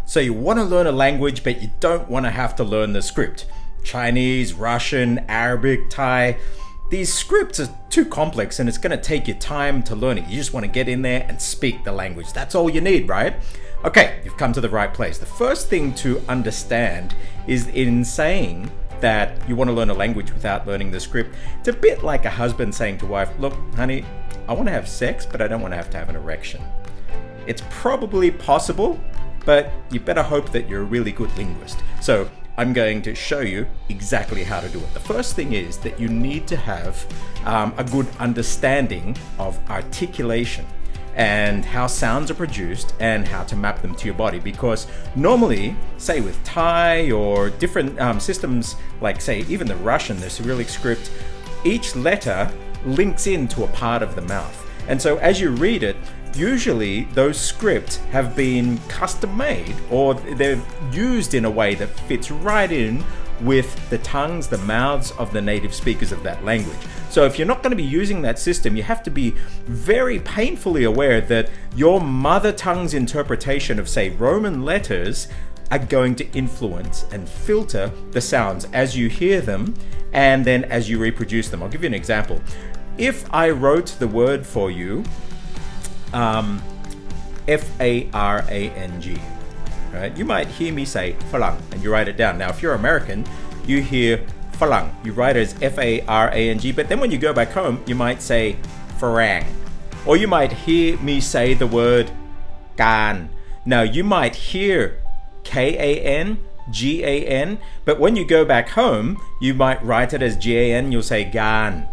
So you want to learn a language, but you don't want to have to learn the script. Chinese, Russian, Arabic, Thai. These scripts are too complex and it's going to take you time to learn it. You just want to get in there and speak the language. That's all you need, right? Okay, you've come to the right place. The first thing to understand is in saying that you want to learn a language without learning the script, it's a bit like a husband saying to wife, look, honey, I want to have sex, but I don't want to have an erection. It's probably possible, but you better hope that you're a really good linguist. So I'm going to show you exactly how to do it. The first thing is that you need to have a good understanding of articulation and how sounds are produced and how to map them to your body, because normally, say with Thai or different systems, like say even the Russian, the Cyrillic script, each letter links into a part of the mouth, and so as you read it, usually those scripts have been custom made or they're used in a way that fits right in with the tongues, the mouths of the native speakers of that language. So if you're not going to be using that system, you have to be very painfully aware that your mother tongue's interpretation of, say, Roman letters are going to influence and filter the sounds as you hear them and then as you reproduce them. I'll give you an example. If I wrote the word for you, F-A-R-A-N-G, right? You might hear me say Falang and you write it down. Now, if you're American, you hear Falang, you write it as F-A-R-A-N-G, but then when you go back home, you might say Farang. Or you might hear me say the word Gan. Now, you might hear K-A-N, G-A-N, but when you go back home, you might write it as G-A-N, you'll say Gan.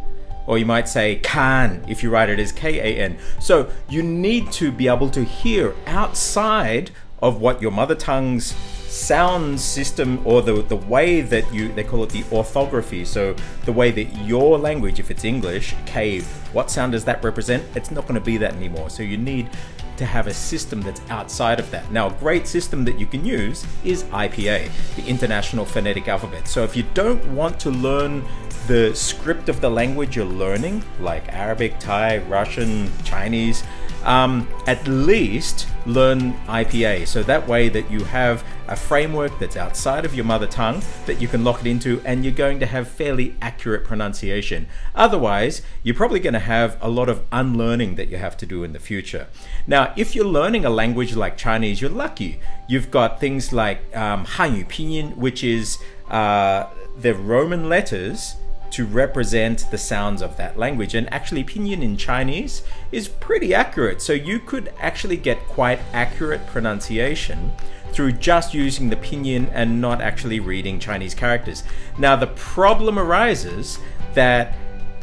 Or you might say Kan if you write it as K-A-N. So you need to be able to hear outside of what your mother tongue's sound system, or the way that they call it the orthography. So the way that your language, if it's English, K, what sound does that represent? It's not going to be that anymore. So you need to have a system that's outside of that. Now, a great system that you can use is IPA, the International Phonetic Alphabet. So if you don't want to learn the script of the language you're learning, like Arabic, Thai, Russian, Chinese, at least learn IPA. So that way that you have a framework that's outside of your mother tongue that you can lock it into, and you're going to have fairly accurate pronunciation. Otherwise, you're probably going to have a lot of unlearning that you have to do in the future. Now, if you're learning a language like Chinese, you're lucky. You've got things like Hanyu Pinyin, which is the Roman letters to represent the sounds of that language. And actually Pinyin in Chinese is pretty accurate. So you could actually get quite accurate pronunciation through just using the Pinyin and not actually reading Chinese characters. Now the problem arises that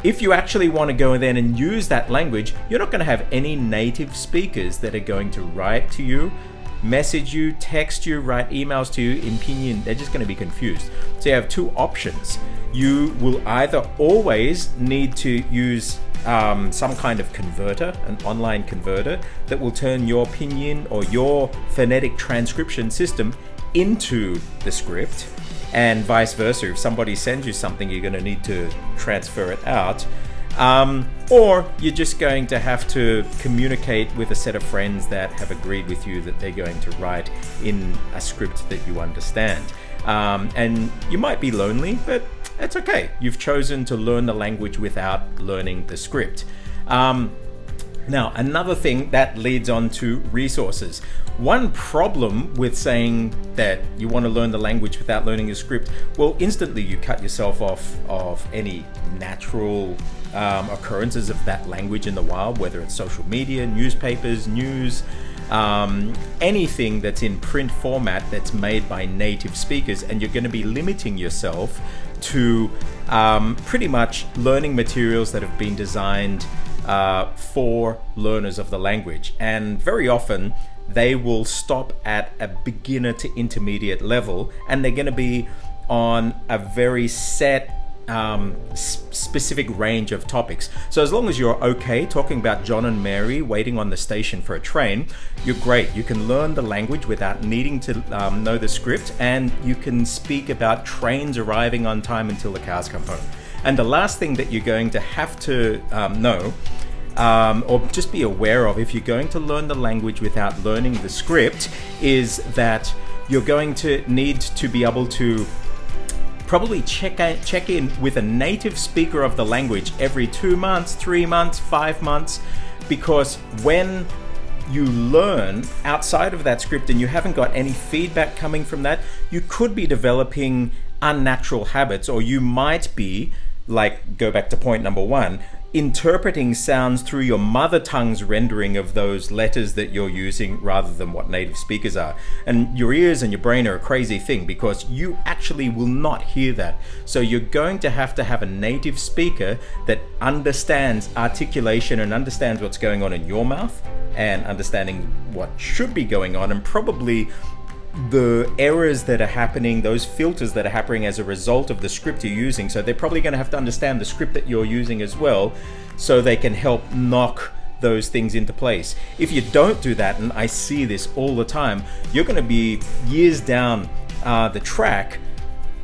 if you actually want to go in there and use that language, you're not going to have any native speakers that are going to write to you, message you, text you, write emails to you in Pinyin. They're just going to be confused. So you have two options. You will either always need to use some kind of converter, an online converter, that will turn your Pinyin or your phonetic transcription system into the script, and vice versa. If somebody sends you something, you're going to need to transfer it out. Or you're just going to have to communicate with a set of friends that have agreed with you that they're going to write in a script that you understand. And you might be lonely, but it's okay. You've chosen to learn the language without learning the script. Now, another thing that leads on to resources. One problem with saying that you want to learn the language without learning the script, well, instantly you cut yourself off of any natural occurrences of that language in the wild, whether it's social media, newspapers, news, anything that's in print format that's made by native speakers, and you're going to be limiting yourself to pretty much learning materials that have been designed for learners of the language. And very often they will stop at a beginner to intermediate level, and they're going to be on a very set specific range of topics. So as long as you're okay talking about John and Mary waiting on the station for a train, you're great. You can learn the language without needing to know the script, and you can speak about trains arriving on time until the cows come home. And the last thing that you're going to have to know or just be aware of if you're going to learn the language without learning the script, is that you're going to need to be able to probably check in with a native speaker of the language every 2 months, 3 months, 5 months, because when you learn outside of that script and you haven't got any feedback coming from that, you could be developing unnatural habits, or you might be, like, go back to point number 1, interpreting sounds through your mother tongue's rendering of those letters that you're using rather than what native speakers are. And your ears and your brain are a crazy thing, because you actually will not hear that. So you're going to have a native speaker that understands articulation and understands what's going on in your mouth and understanding what should be going on, and probably the errors that are happening, those filters that are happening as a result of the script you're using. So they're probably going to have to understand the script that you're using as well, so they can help knock those things into place. If you don't do that, and I see this all the time, you're going to be years down the track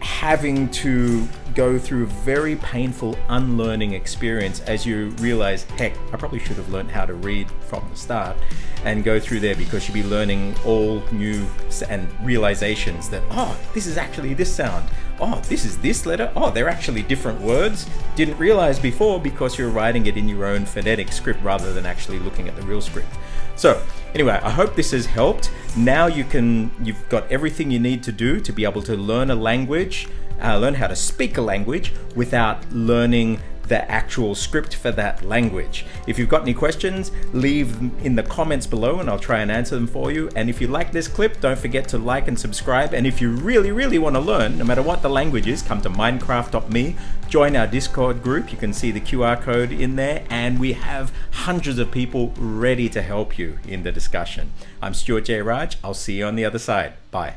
having to go through a very painful unlearning experience as you realize, heck, I probably should have learned how to read from the start, and go through there, because you'll be learning all new and realizations that, oh, this is actually this sound, oh, this is this letter, oh, they're actually different words. Didn't realize before, because you're writing it in your own phonetic script rather than actually looking at the real script. So anyway, I hope this has helped. Now you've got everything you need to do to be able to learn a language, learn how to speak a language without learning the actual script for that language. If you've got any questions, leave them in the comments below and I'll try and answer them for you. And if you like this clip, don't forget to like and subscribe. And if you really want to learn, no matter what the language is, come to mindkraft.me, join our Discord group. You can see the QR code in there, and we have hundreds of people ready to help you in the discussion. I'm Stuart J. Raj. I'll see you on the other side. Bye.